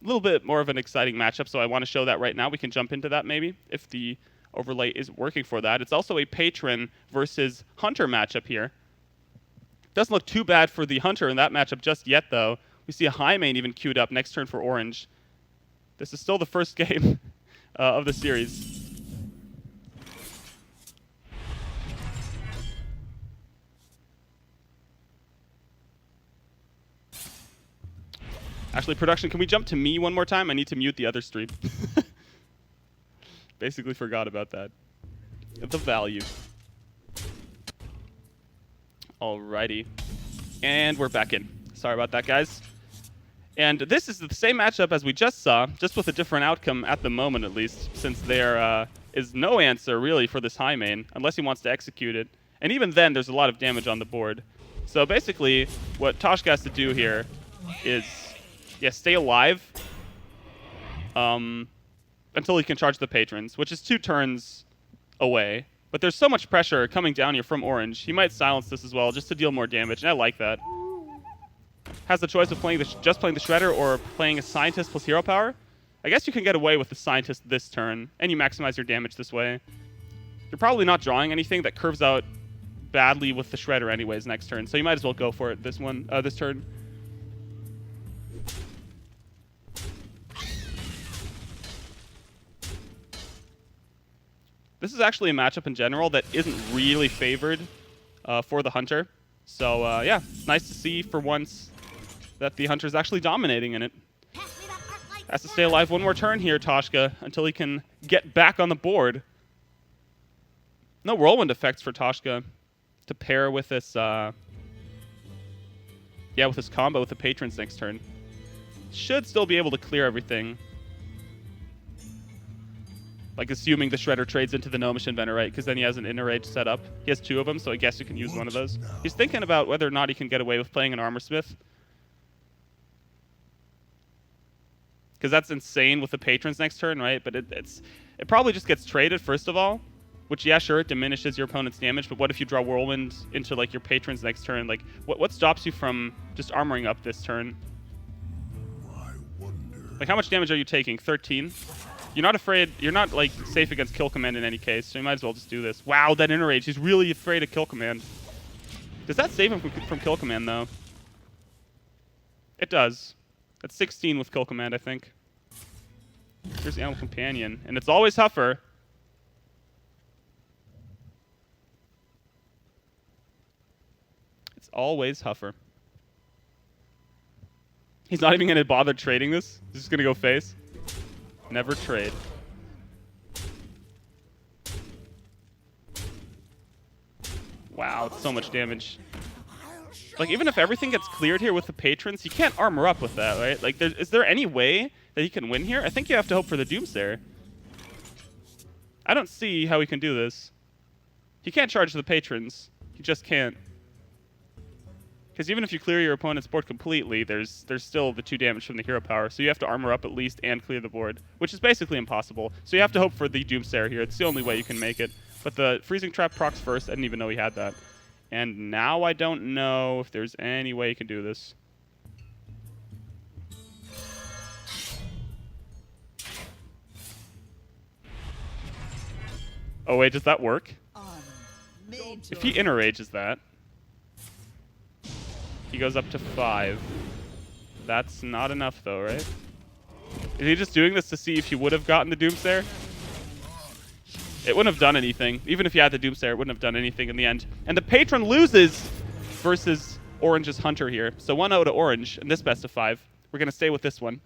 a little bit more of an exciting matchup, so I want to show that right now. We can jump into that maybe if the overlay is working for that. It's also a Patron versus Hunter matchup here. Doesn't look too bad for the Hunter in that matchup just yet, though. We see a high main even queued up next turn for Orange. This is still the first game of the series. Actually, production, can we jump to me one more time? I need to mute the other stream. Basically forgot about that. The value. Alrighty. And we're back in. Sorry about that, guys. And this is the same matchup as we just saw, just with a different outcome at the moment, at least, since there is no answer, really, for this high main, unless he wants to execute it. And even then, there's a lot of damage on the board. So basically, what Toshka has to do here is, stay alive until he can charge the patrons, which is 2 turns away. But there's so much pressure coming down here from Orange. He might silence this as well, just to deal more damage, and I like that. Has the choice of playing just playing the Shredder or playing a Scientist plus Hero Power. I guess you can get away with the Scientist this turn, and you maximize your damage this way. You're probably not drawing anything that curves out badly with the Shredder anyways next turn, so you might as well go for it this turn. This is actually a matchup in general that isn't really favored for the Hunter. So, yeah, nice to see for once that the Hunter's actually dominating in it. Has to stay alive one more turn here, Toshka, until he can get back on the board. No whirlwind effects for Toshka to pair with this, with this combo with the Patrons next turn. Should still be able to clear everything. Like, assuming the Shredder trades into the Gnomish Inventor, right? Because then he has an Inner Rage set up. He has 2 of them, so I guess you can use one of those. He's thinking about whether or not he can get away with playing an Armor Smith. Because that's insane with the Patrons next turn, right? But it probably just gets traded, first of all. Which, yeah, sure, it diminishes your opponent's damage, but what if you draw Whirlwind into, like, your Patrons next turn? Like, what stops you from just armoring up this turn? Like, how much damage are you taking? 13? You're not afraid, you're not, like, safe against Kill Command in any case, so you might as well just do this. Wow, that Inner Rage, he's really afraid of Kill Command. Does that save him from Kill Command, though? It does. That's 16 with Kill Command, I think. Here's the Animal Companion, and it's always Huffer. It's always Huffer. He's not even going to bother trading this. He's just going to go face. Never trade. Wow, it's so much damage. Like, even if everything gets cleared here with the Patrons, you can't armor up with that, right? Like, is there any way that he can win here? I think you have to hope for the Doomsayer. I don't see how he can do this. He can't charge the Patrons. He just can't. Because even if you clear your opponent's board completely, there's still the 2 damage from the Hero Power, so you have to armor up at least and clear the board, which is basically impossible. So you have to hope for the Doomsayer here. It's the only way you can make it. But the Freezing Trap procs first. I didn't even know he had that. And now I don't know if there's any way you can do this. Oh wait, does that work? If he Inner Rages that, he goes up to 5. That's not enough, though, right? Is he just doing this to see if he would have gotten the Doomsayer? It wouldn't have done anything. Even if he had the Doomsayer, it wouldn't have done anything in the end. And the Patron loses versus Orange's Hunter here. So 1-0 to Orange in this best of 5. We're going to stay with this one.